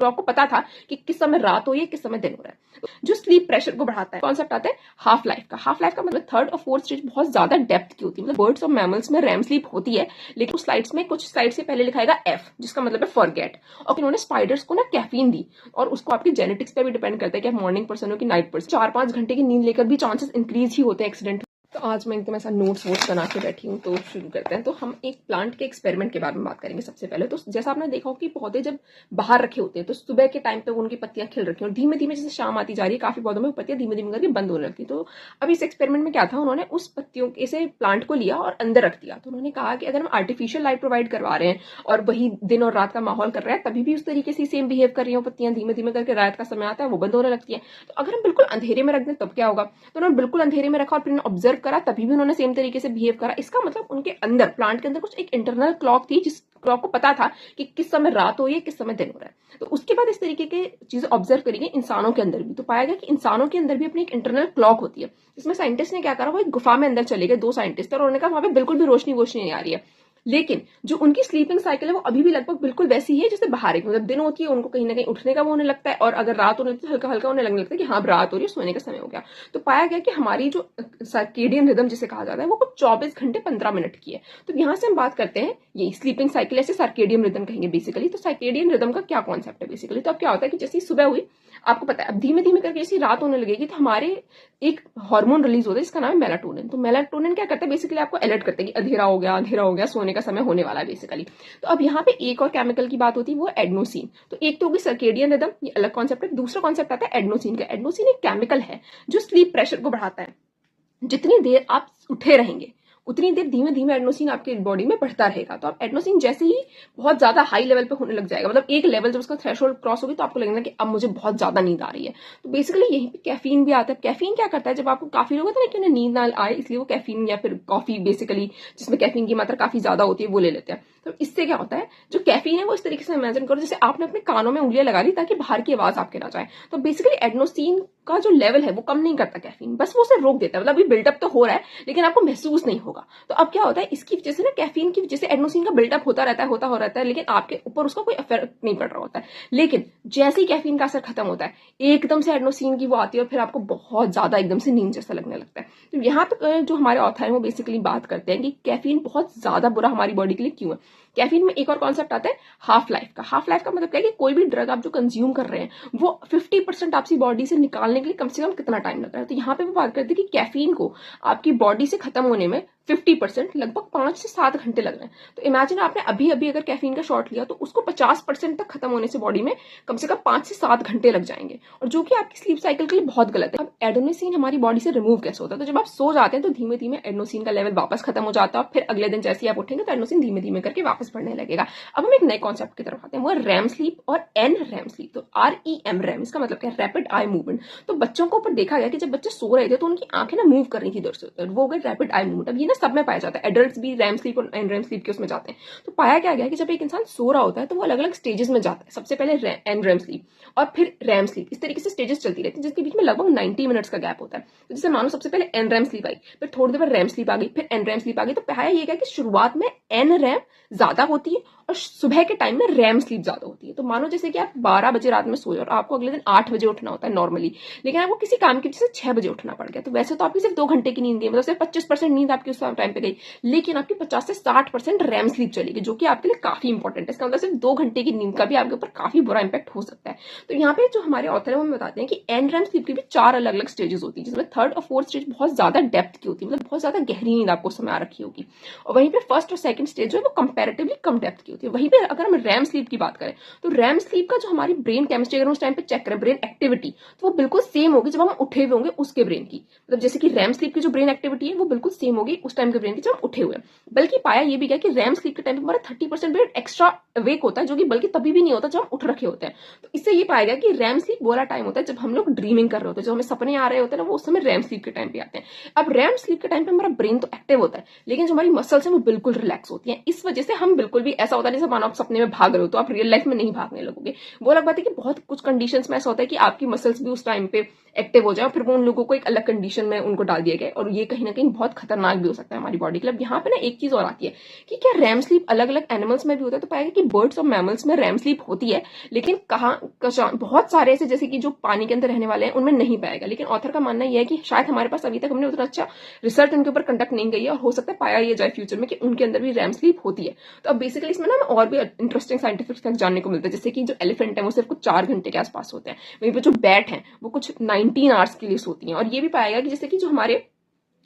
तो आपको पता था कि किस समय रात हो रही है, किस समय दिन हो रहा है। जो स्लीप प्रेशर को बढ़ाता है, कॉन्सेप्ट आता है हाफ लाइफ का। हाफ लाइफ का मतलब थर्ड और फोर्थ स्टेज बहुत ज्यादा डेप्थ की होती है। मतलब बर्ड्स और मैमल्स में रैम स्लीप होती है, लेकिन उस स्लाइड्स में कुछ स्लाइड से पहले लिखाएगा एफ, जिसका मतलब है फॉरगेट। और उन्होंने स्पाइडर्स को ना कैफीन दी, और उसको आपकी जेनेटिक्स पे भी डिपेंड करता है कि आप मॉर्निंग पर्सन हो कि नाइट पर्सन। 4-5 घंटे की नींद लेकर भी चांसेस इंक्रीज ही होते हैं एक्सीडेंट। तो आज मैं एकदम ऐसा नोट्स वोट्स बना के बैठी हूँ, तो शुरू करते हैं। तो हम एक प्लांट के एक्सपेरिमेंट के बारे में बात करेंगे सबसे पहले। तो जैसा आपने देखा हो कि पौधे जब बाहर रखे होते हैं तो सुबह के टाइम पे उनकी पत्तियां खिल रखी हैं, और धीमे धीमे जैसे शाम आती जा रही है काफी पौधों में पत्तियां धीमे धीमे करके बंद होने लगती। तो अब इस एक्सपेरिमेंट में क्या था, उन्होंने उस पत्तियों के से प्लांट को लिया और अंदर रख दिया। तो उन्होंने कहा कि अगर हम आर्टिफिशियल लाइट प्रोवाइड करवा रहे हैं और वही दिन और रात का माहौल कर रहे हैं, तभी भी उस तरीके से सेम बिहेव कर रही हो पत्तियां, धीमे धीमे करके रात का समय आता है वो बंद होने लगती है। तो अगर हम बिल्कुल अंधेरे में रख दें तब क्या होगा। तो उन्होंने बिल्कुल अंधेरे में रखा और फिर ऑब्जर्व करा, तभी भी उन्होंने सेम तरीके से बिहेव करा। इसका मतलब उनके अंदर, प्लांट के अंदर कुछ एक इंटरनल क्लॉक थी, जिस क्लॉक को पता था कि किस समय रात हो रही है, किस समय दिन हो रहा है। तो उसके बाद इस तरीके के चीजें ऑब्जर्व करी गई इंसानों के अंदर भी। तो पाया गया कि इंसानों के अंदर भी अपनी एक इंटरनल क्लॉक होती है। इसमें साइंटिस्ट ने क्या करा, वो एक गुफा में अंदर चले गए, 2 साइंटिस्ट, और उन्होंने कहा वहां पे बिल्कुल भी रोशनी वोशनी नहीं आ रही है, लेकिन जो उनकी स्लीपिंग साइकिल है वो अभी भी लगभग बिल्कुल वैसी ही है जैसे बाहर है। मतलब दिन होती है उनको कहीं ना कहीं उठने का वो होने लगता है, और अगर रात होने लगती है हल्का हल्का उन्हें लगने लगता है कि हाँ रात हो रही है, सोने का समय हो गया। तो पाया गया कि हमारी जो सर्केडियन रिदम जिसे कहा जाता है वो कुछ 24 घंटे 15 मिनट की है। तो यहाँ से हम बात करते हैं ये स्लीपिंग साइकिल, ऐसे सर्केडियन रिदम कहेंगे बेसिकली। तो सर्केडियन रिदम का क्या कॉन्सेप्ट है बेसिकली। तो अब क्या होता है कि जैसे सुबह हुई, आपको पता है अब धीमे धीमे करके जैसी रात होने लगेगी तो हमारे एक हार्मोन रिलीज होता है जिसका नाम है मेलाटोनिन। तो मेलाटोनिन क्या करता है, बेसिकली आपको अलर्ट करता है कि अंधेरा हो गया, सोने का समय होने वाला है बेसिकली। तो अब यहाँ पे एक और केमिकल की बात होती है, वो एडनोसिन। तो एक तो होगी सर्केडियन रिदम, ये अलग कॉन्सेप्ट है। दूसरा कॉन्सेप्ट आता है एडनोसिन का। एडनोसिन एक केमिकल है जो स्लीप प्रेशर को बढ़ाता है। जितनी देर आप उठे रहेंगे उतनी देर धीमे धीमे एडनोसिन आपकी बॉडी में बढ़ता रहेगा। तो आप एडनोसिन जैसे ही बहुत ज्यादा हाई लेवल पे होने लग जाएगा, मतलब एक लेवल जब उसका थ्रेशोल्ड क्रॉस होगी तो आपको लगेगा कि अब मुझे बहुत ज्यादा नींद आ रही है। तो बेसिकली यहीं पे कैफीन भी आता है। कैफीन क्या करता है, जब आपको काफी लोग होता है ना कि उन्हें नींद ना आए इसलिए वो कैफीन या फिर कॉफी बेसिकली जिसमें कैफीन की मात्रा काफी ज्यादा होती है वो ले लेते हैं। तो इससे क्या होता है, जो कैफीन है वो इस तरीके से इमेजिन करो जैसे आपने अपने कानों में उंगलियां लगा ली ताकि बाहर की आवाज आपके ना जाए। तो बेसिकली एडनोसिन का जो लेवल है वो कम नहीं करता कैफीन, बस वो उसे रोक देता है। मतलब अभी बिल्डअप तो हो रहा है लेकिन आपको महसूस नहीं होगा। तो अब क्या होता है, इसकी वजह से ना कैफीन की वजह से एडनोसिन का बिल्डअप होता रहता है, लेकिन आपके ऊपर उसका कोई इफेक्ट नहीं पड़ रहा होता है। लेकिन जैसे ही कैफीन का असर खत्म होता है एकदम से एडनोसिन की वो आती है और फिर आपको बहुत ज्यादा एकदम से नींद जैसा लगने लगता है। तो यहाँ पे जो हमारे ऑथर है वो बेसिकली बात करते हैं कि कैफीन बहुत ज्यादा बुरा हमारी बॉडी के लिए क्यों है। कैफीन में एक और कॉन्सेप्ट आता है हाफ लाइफ का। हाफ लाइफ का मतलब क्या है कि कोई भी ड्रग आप जो कंज्यूम कर रहे हैं वो 50% आपकी बॉडी से निकालने के लिए कम से कम कितना टाइम लग रहा है। तो यहाँ पे वो बात करते हैं कि कैफीन को आपकी बॉडी से खत्म होने में 50% लगभग 5 से 7 घंटे लग रहे हैं। तो इमेजिन आपने अभी अभी अगर कैफीन का शॉट लिया तो उसको 50% तक खत्म होने से बॉडी में कम से कम 5 से 7 घंटे लग जाएंगे, और जो कि आपकी स्लीप साइकिल के लिए बहुत गलत है। अब एडेनोसिन हमारी बॉडी से रिमूव कैसे होता है, तो जब आप सो जाते हैं तो धीमे धीमे एडेनोसिन का लेवल वापस खत्म हो जाता है, और फिर अगले दिन जैसे आप उठेंगे तो एडेनोसिन धीमे धीमे करके वापस बढ़ने लगेगा। अब हम एक नए कॉन्सेप्ट की तरफ आते हैं, वो रैम स्लीप और एन रैम स्लीप। तो REM रैम इसका मतलब क्या है, रैपिड आई मूवमेंट। तो बच्चों को ऊपर देखा गया कि जब बच्चे सो रहे थे तो उनकी आंखें ना मूव कर रही थी इधर से उधर, वो हो गए रैपिड आई मूवमेंट। अब ये ना सब में पाया जाता है, एडल्ट्स भी रैम स्लीप और एन रैम स्लीप के उसमें जाते हैं। तो पाया क्या गया कि जब एक इंसान सो रहा होता है तो वो अलग अलग स्टेजेस में जाता है। सबसे पहले एन रैम स्लीप और फिर रैम स्लीप, इस तरीके से स्टेजेस चलती रहती है जिसके बीच में लगभग 90 मिनट्स का गैप होता है। तो जैसे मानो सबसे पहले एन रैम स्लीप आई, फिर थोड़ी देर बाद रैम स्लीप आ गई, फिर एन रैम स्लीप आ गई। तो पाया ये गया कि शुरुआत में एन रैम ज्यादा होती है और सुबह के टाइम में रैम स्लीप ज्यादा होती है। तो मानो जैसे कि आप 12 बजे रात में सोए और आपको अगले दिन 8 बजे उठना होता है नॉर्मली, लेकिन आपको किसी काम की वजह से 6 बजे उठना पड़ गया। तो वैसे तो आपकी सिर्फ 2 घंटे की नींद है, मतलब सिर्फ 25% नींद आपकी उस टाइम पे गई, लेकिन आपकी 50 से 60% रैम स्लीप चलेगी, जो कि आपके लिए काफी इंपॉर्टेंट है। इसका मतलब सिर्फ 2 घंटे की नींद का भी आपके ऊपर काफी बुरा इंपैक्ट हो सकता है। तो यहाँ पे जो हमारे ऑथर है वो हमें बताते हैं कि एन रैम स्लीप की भी 4 अलग अलग स्टेजेस होती है, जिसमें थर्ड और फोर्थ स्टेज बहुत ज्यादा डेप्थ की होती है, मतलब बहुत ज्यादा गहरी नींद आपको समय आ रखी होगी, और वहीं पे फर्स्ट और सेकंड स्टेज जो है वो कंपैरेटिवली कम डेप्थ की होती है। वहीं पे अगर हम रैम स्लीप की बात करें तो रैम स्लीप का जो हमारी ब्रेन केमिस्ट्री अगर उस टाइम पे चेक करें, ब्रेन एक्टिविटी, तो वो बिल्कुल सेम होगी जब हम उठे हुए होंगे उसके ब्रेन की। मतलब जैसे कि रैम स्लीप की जो ब्रेन एक्टिविटी है वो बिल्कुल सेम होगी उस टाइम के ब्रेन की जब हम उठे हुए हैं। बल्कि पाया ये भी गया कि रैम स्लीप के टाइम पे हमारा 30% ब्रेन एक्स्ट्रा अवेक होता है, जो कि बल्कि तभी भी नहीं होता जब हम उठ रखे होते हैं। तो इससे ये पाया गया कि रैम स्लीप वो वाला टाइम होता है जब हम लोग ड्रीमिंग कर रहे होते हैं, जो हमें सपने आ रहे होते हैं ना, वो उस समय रैम स्लीप के टाइम पे आते हैं। अब रैम स्लीप के टाइम पे हमारा ब्रेन तो एक्टिव होता है, लेकिन जो हमारी मसल्स है वो बिल्कुल रिलैक्स होती है। इस वजह से हम बिल्कुल भी ऐसा होता है जैसे मानो आप सपने में भाग रहे हो तो आप रियल लाइफ में नहीं भागने लगोगे। वो अलग बात है कि बहुत कुछ कंडीशंस में ऐसा होता है कि आपकी मसल्स भी उस टाइम पे एक्टिव हो जाए, फिर वो उन लोगों को एक अलग कंडीशन में उनको डाल दिया गया, और ये कहीं ना कहीं बहुत खतरनाक भी हो सकता है हमारी बॉडी के लिए। अब यहाँ पे ना एक चीज और आती है कि क्या रैम स्लीप अलग अलग एनिमल्स में भी होता है? तो पाएगा कि बर्ड्स और मैमल्स में रैम स्लीप होती है, लेकिन बहुत सारे ऐसे जैसे कि जो पानी के अंदर रहने वाले हैं उनमें नहीं पाएगा। लेकिन ऑथर का मानना यह है कि शायद हमारे पास अभी तक हमने उतना अच्छा रिसर्च उनके ऊपर कंडक्ट नहीं गई है, और हो सकता है पाया ये जाए फ्यूचर में कि उनके अंदर भी रैम स्लीप होती है। तो अब बेसिकली इसमें ना और भी इंटरेस्टिंग साइंटिफिक फैक्ट जानने को मिलता है, जैसे कि जो एलिफेंट है वो सिर्फ कुछ 4 घंटे के आसपास होते हैं, वहीं पर जो बैट है वो कुछ 19 आवर्स के लिए सोती हैं। और ये भी पाएगा कि जैसे कि जो हमारे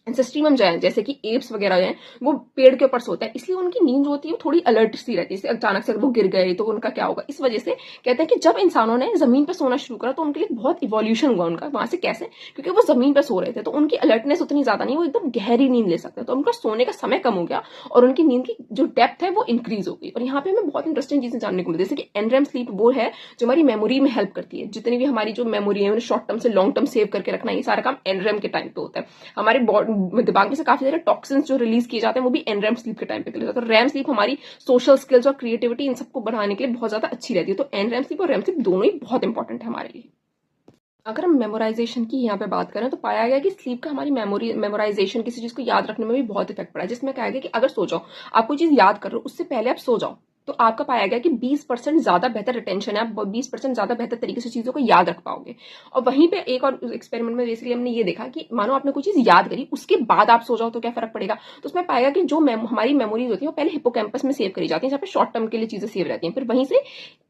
एंसेस्ट्री में जाए जैसे कि एप्स वगैरह हैं वो पेड़ के ऊपर सोते हैं, इसलिए उनकी नींद जो होती है वो थोड़ी अलर्ट सी रहती है। जैसे अचानक से वो गिर गए तो उनका क्या होगा, इस वजह से कहते हैं कि जब इंसानों ने जमीन पर सोना शुरू करा तो उनके लिए बहुत इवोल्यूशन हुआ उनका वहां से। कैसे? क्योंकि वो जमीन पर सो रहे थे तो उनकी अलर्टनेस उतनी ज्यादा नहीं, वो एकदम गहरी नींद ले सकते हैं, तो उनका सोने का समय कम हो गया और उनकी नींद की जो डेप्थ है वो इंक्रीज हो गई। और यहाँ पे हमें बहुत इंटरेस्टिंग चीजें जानने को मिलती है, जैसे कि एनरेम स्लीप वो है जो हमारी मेमोरी में हेल्प करती है। जितनी भी हमारी जो मेमोरी है उन्हें शॉर्ट टर्म से लॉन्ग टर्म सेव करके रखना, ये सारा काम एनरेम के टाइम पे होता है। हमारे दिमाग में से काफी सारे टॉक्सिन्स जो रिलीज किए जाते हैं वो भी एनरेम स्लीप के टाइम पे किए जाते हैं। तो रैम स्लीप हमारी सोशल स्किल्स और क्रिएटिविटी इन सबको बढ़ाने के लिए बहुत ज्यादा अच्छी रहती है। तो एनरेम स्लीप और रैम स्लीप दोनों ही बहुत इंपॉर्टेंट है हमारे लिए। अगर हम मेमोराइजेशन की यहाँ पे बात करें तो पाया गया कि स्लीप का हमारी मेमोराइजेशन किसी चीज को याद रखने में भी बहुत इफेक्ट पड़ा है, जिसमें कहा गया कि अगर सो जाओ, आप कोई चीज याद कर रहे हो उससे पहले आप सो जाओ, तो आपका पाया गया कि 20% ज्यादा बेहतर रिटेंशन है, आप 20% ज्यादा बेहतर तरीके से चीजों को याद रख पाओगे। और वहीं पे एक और एक्सपेरिमेंट में बेसिकली हमने ये देखा कि मानो आपने कोई चीज याद करी उसके बाद आप सो जाओ तो क्या फर्क पड़ेगा। तो उसमें पाएगा कि जो हमारी मेमोरीज होती है वो पहले हिप्पोकैम्पस में सेव करी जाती है, जहाँ पे शॉर्ट टर्म के लिए चीजें सेव रहती हैं, फिर वहीं से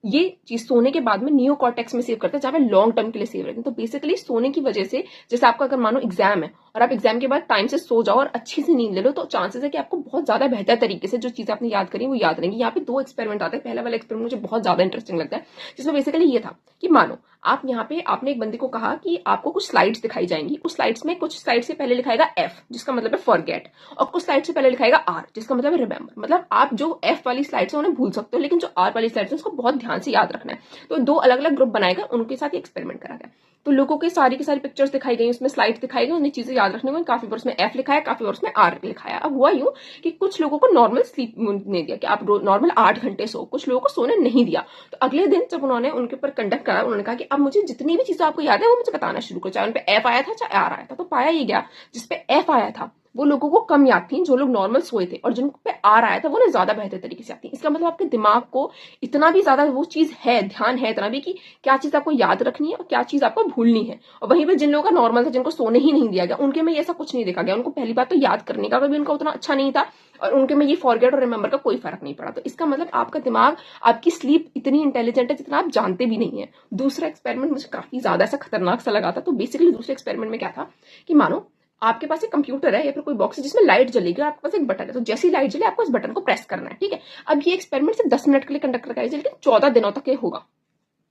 ये चीज सोने के बाद में नियो कॉर्टेक्स में सेव करते हैं, जहां पे लॉन्ग टर्म के लिए सेव रहते हैं। तो बेसिकली सोने की वजह से, जैसे आपका अगर मानो एग्जाम है और आप एग्जाम के बाद टाइम से सो जाओ और अच्छी से नींद ले लो, तो चांसेस है कि आपको बहुत ज्यादा बेहतर तरीके से जो चीजें आपने याद करी वो याद रहेंगी। यहाँ पे 2 एक्सपेरिमेंट आते हैं। पहला वाला एक्सपेरिमेंट मुझे बहुत ज्यादा इंटरेस्टिंग लगता है, जिसमें बेसिकली ये था कि मानो आप यहाँ पे आपने एक बंदे को कहा कि आपको कुछ स्लाइड्स दिखाई जाएंगी, उस स्लाइड्स में कुछ स्लाइड से पहले लिखाएगा एफ जिसका मतलब है फॉरगेट, और कुछ स्लाइड से पहले लिखाएगा आर जिसका मतलब है रिमेंबर। मतलब आप जो एफ वाली स्लाइड्स है उन्हें भूल सकते हो, लेकिन जो आर वाली स्लाइड्स है उसको बहुत ध्यान से याद रखना है। तो 2 अलग अलग ग्रुप बनाएगा, उनके साथ एक्सपेरिमेंट करा गया। तो लोगों की सारी पिक्चर्स दिखाई गई, उसमें स्लाइड्स दिखाई गई, उन्हें चीजें याद रखने को काफी बार उसमें एफ लिखा है, काफी बार उसमें आर लिखा है। अब हुआ यूं कि कुछ लोगों को नॉर्मल स्लीप नहीं दिया कि आप नॉर्मल 8 घंटे सो, कुछ लोगों को सोने नहीं दिया। तो अगले दिन जब उन्होंने उनके ऊपर कंडक्ट करा, उन्होंने कहा कि अब मुझे जितनी भी चीजें आपको याद है वो मुझे बताना शुरू करो, चाहे उन पे एफ आया था चाहे आर आया था। तो पाया ये गया जिसपे एफ आया था वो लोगों को कम याद थी जो लोग नॉर्मल सोए थे, और जिन पे आर आया था वो ज्यादा बेहतर तरीके से याद थी। इसका मतलब आपके दिमाग को इतना भी ज्यादा वो चीज है, ध्यान है इतना भी कि क्या चीज आपको याद रखनी है और क्या चीज आपको भूलनी है। और वहीं पे जिन लोगों का नॉर्मल था, जिनको सोने ही नहीं दिया गया, उनके में ऐसा कुछ नहीं देखा गया। उनको पहली बात तो याद करने का भी उनका उतना अच्छा नहीं था, और उनके में ये फॉरगेट और रिमेंबर का कोई फर्क नहीं पड़ा। तो इसका मतलब आपका दिमाग, आपकी स्लीप इतनी इंटेलिजेंट है जितना आप जानते भी नहीं है। दूसरा एक्सपेरिमेंट मुझे काफी ज्यादा ऐसा खतरनाक सा लगा था। तो बेसिकली दूसरे एक्सपेरिमेंट में क्या था कि मानो आपके पास एक कंप्यूटर है या फिर कोई बॉक्स है जिसमें लाइट जलेगी और आपके पास एक बटन है, तो जैसी लाइट जले आपको इस बटन को प्रेस करना है, ठीक है। अब ये एक्सपेरिमेंट सिर्फ 10 मिनट के लिए कंडक्ट कराया जाए, लेकिन 14 दिनों तक ये होगा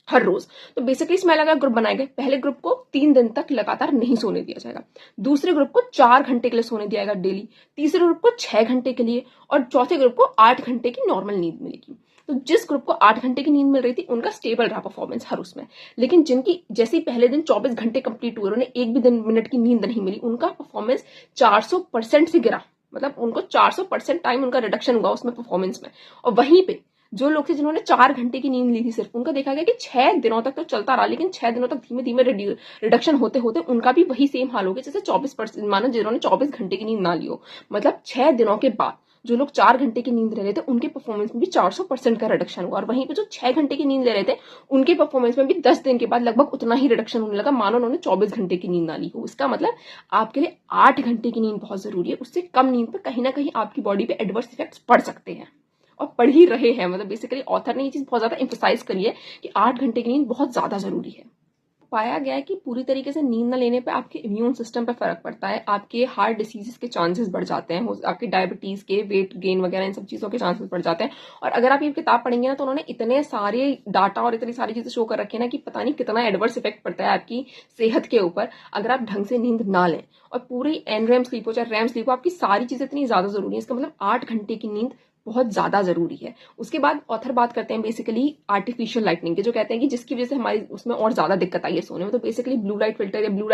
हर रोज। तो बेसिकली इसमें अलग अलग ग्रुप बनाए गए। पहले ग्रुप को 3 दिन तक लगातार नहीं सोने दिया जाएगा, दूसरे ग्रुप को 4 घंटे के लिए सोने दिया जाएगा डेली, तीसरे ग्रुप को 6 घंटे के लिए, और चौथे ग्रुप को 8 घंटे की नॉर्मल नींद मिलेगी। तो जिस ग्रुप को 8 घंटे की नींद मिल रही थी उनका स्टेबल रहा परफॉर्मेंस हर उसमें, लेकिन जिनकी जैसे ही पहले दिन 24 घंटे कंप्लीट हुए, उन्हें एक भी दिन मिनट की नींद नहीं मिली, उनका परफॉर्मेंस 400% से गिरा। मतलब उनको 400% टाइम उनका रिडक्शन हुआ उसमें परफॉर्मेंस में। और वहीं पे जो लोग थे जिन्होंने 4 घंटे की नींद ली थी सिर्फ, उनका देखा गया कि 6 दिनों तक तो चलता रहा, लेकिन 6 दिनों तक धीमे धीमे रिडक्शन होते होते उनका भी वही सेम हाल हो गया जैसे 24%, मानो जिन्होंने 24 घंटे की नींद ना ली हो। मतलब 6 दिनों के बाद जो लोग 4 घंटे की नींद ले रहे थे उनके परफॉर्मेंस में भी 400% का रिडक्शन हुआ, और वहीं पे जो 6 घंटे की नींद ले रहे थे उनके परफॉर्मेंस में भी 10 दिन के बाद लगभग उतना ही रिडक्शन होने लगा, मानो उन्होंने 24 घंटे की नींद ना ली हो। इसका मतलब आपके लिए 8 घंटे की नींद बहुत जरूरी है। उससे कम नींद पर कहीं ना कहीं आपकी बॉडी पे एडवर्स इफेक्ट्स पड़ सकते हैं, और पढ़ ही रहे हैं। मतलब बेसिकली ऑथर ने ये चीज बहुत ज्यादा एम्फसाइज करी है कि 8 घंटे की नींद बहुत ज्यादा जरूरी है। पाया गया है कि पूरी तरीके से नींद न लेने पे आपके इम्यून सिस्टम पे फर्क पड़ता है, आपके हार्ट डिसीजेस के चांसेस बढ़ जाते हैं, आपके डायबिटीज के, वेट गेन वगैरह इन सब चीजों के चांसेस बढ़ जाते हैं। और अगर आप ये किताब पढ़ेंगे ना तो उन्होंने इतने सारे डाटा और इतनी सारी चीजें शो कर रखी है ना कि पता नहीं कितना एडवर्स इफेक्ट पड़ता है आपकी सेहत के ऊपर अगर आप ढंग से नींद ना लें। और पूरी एनरेम स्लीप हो चाहे रैम स्लीप हो, आपकी सारी चीजें इतनी ज्यादा जरूरी है। इसका मतलब 8 घंटे की नींद बहुत ज्यादा जरूरी है। उसके बाद ऑथर बात करते हैं बेसिकली आर्टिफिशियल लाइटनिंग के, जो कहते हैं कि जिसकी वजह से हमारी उसमें और ज्यादा दिक्कत आई है सोने में। तो बेसिकली ब्लू लाइट फिल्टर या ब्लू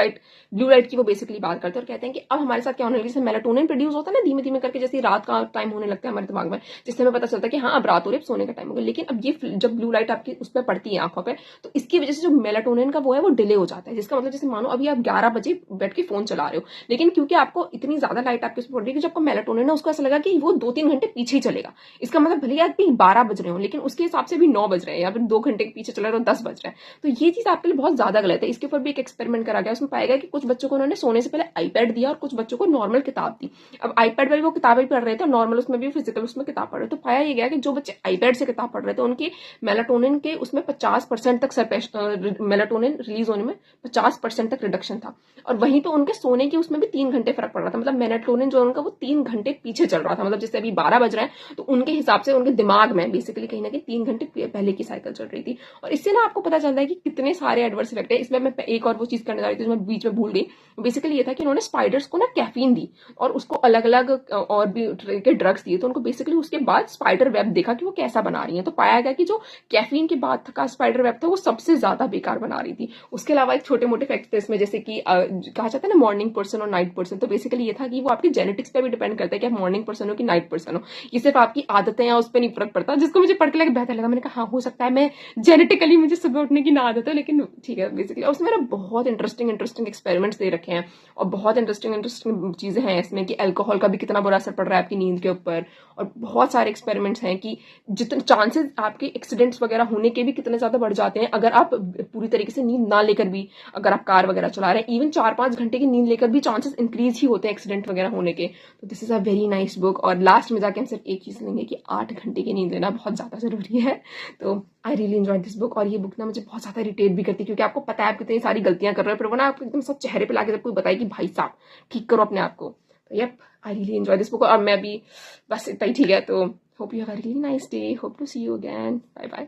लाइट की वो बेसिकली बात करते हैं और कहते हैं कि अब हमारे साथ क्या होने लगी, जैसे मेलाटोनिन प्रोड्यूस होता है ना धीमे धीमे करके, जैसे रात का टाइम होने लगता है हमारे दिमाग में, जिससे हमें पता चलता है कि हाँ अब रात हो रही है, सोने का टाइम हो गया। लेकिन अब ये जब ब्लू लाइट आपकी उस पर पड़ती है आंखों पर, तो इसकी वजह से जो मेलाटोनिन का वो है वो डिले हो जाता है। जिसका मतलब जैसे मानो अभी आप 11 बजे बैठ के फोन चला रहे हो, लेकिन क्योंकि आपको इतनी ज्यादा लाइट आपके उस पर पड़ रही है कि जब आपको मेलाटोनिन है उसको ऐसा लगा कि वो 2-3 घंटे पीछे ही चलेगा। इसका मतलब भले आप 12 बज रहे हो, लेकिन उसके हिसाब से भी 9 बज रहे हैं, या फिर 2 घंटे के पीछे चला रहे हो 10 बज रहे हैं। तो ये चीज आपके लिए बहुत ज्यादा गलत है। इसके ऊपर भी एक एक्सपेरिमेंट करा गया, उसमें पाया गया कि कुछ बच्चों को उन्होंने सोने से पहले आईपैड दिया और कुछ बच्चों को नॉर्मल किताब दी। अब आईपैड पर वो किताबें पढ़ रहे थे और नॉर्मल उसमें भी फिजिकल उसमें किताब पढ़ रहे थे। तो पाया ये गया कि जो बच्चे आईपैड से किताब पढ़ रहे थे उनकी मेलाटोनिन के उसमें 50% तक मेलाटोनिन रिलीज होने में 50% तक रिडक्शन था। और वहीं पे उनके सोने की उसमें भी 3 घंटे फर्क पड़ रहा था। मतलब मेलाटोनिन जो उनका वो 3 घंटे पीछे चल रहा था। मतलब जैसे अभी 12 बज रहे हैं तो उनके हिसाब से उनके दिमाग में बेसिकली कहीं ना कहीं 3 घंटे पहले की साइकिल चल रही थी। और इससे ना आपको पता चलता है कि कितने सारे एडवर्स इफेक्ट है। इसमें मैं एक और वो चीज करने जा रही थी जो मैं बीच में भूल गई। बेसिकली ये था कि उन्होंने स्पाइडर्स को ना कैफीन दी और उसको अलग अलग और भी तरह के ड्रग्स दिए। तो उनको बेसिकली उसके बाद स्पाइडर वेब देखा कि वो कैसा बना रही है। तो पाया गया कि जो कैफीन के बाद का स्पाइडर वेब था वो सबसे ज्यादा बेकार बना रही थी। उसके अलावा एक छोटे मोटे फैक्ट थे इसमें, जैसे कि कहा जाता है ना मॉर्निंग पर्सन और नाइट पर्सन। तो बेसिकली ये था कि वो आपके जेनेटिक्स पे भी डिपेंड करता है कि आप मॉर्निंग पर्सन हो कि नाइट पर्सन हो। ये सिर्फ आपकी आदतें या उस पर नहीं फर्क पड़ता, जिसको मुझे पढ़ के लगे बेहतर लगा। मैंने कहा हाँ हो सकता है मैं जेनेटिकली मुझे सुबह उठने की ना आदत हो, लेकिन ठीक है बेसिकली। उसमें ना बहुत इंटरेस्टिंग एक्सपेरिमेंट्स दे रखे हैं और बहुत इंटरेस्टिंग चीजें हैं इसमें कि अल्कोहल का भी कितना बुरा असर पड़ रहा है आपकी नींद के ऊपर। और बहुत सारे एक्सपेरिमेंट्स हैं कि जितने चांसेस आपके एक्सीडेंट्स वगैरह होने के भी कितने ज्यादा बढ़ जाते हैं अगर आप पूरी तरीके से नींद ना लेकर भी अगर आप कार वगैरह चला रहे हैं। इवन 4-5 घंटे की नींद लेकर भी चांसेस इंक्रीज ही होते हैं एक्सीडेंट वगैरह होने के। तो this is a very nice book. और लास्ट में जाके हम सिर्फ एक चीज लेंगे कि 8 घंटे की नींद लेना बहुत ज्यादा जरूरी है। तो आई रियली एंजॉय दिस बुक। और ये बुक ना मुझे बहुत ज्यादा इरिटेट भी करती है, क्योंकि आपको पता है आप कितनी सारी गलतियां कर रहे हो, पर वो ना आपको एकदम सब चेहरे पे लाके जब कोई बताए कि भाई साहब ठीक करो अपने आप को। तो yup, I really enjoy this book. और मैं भी बस इतना ही ठीक है। तो hope you have a really nice day, hope to see you again, bye bye.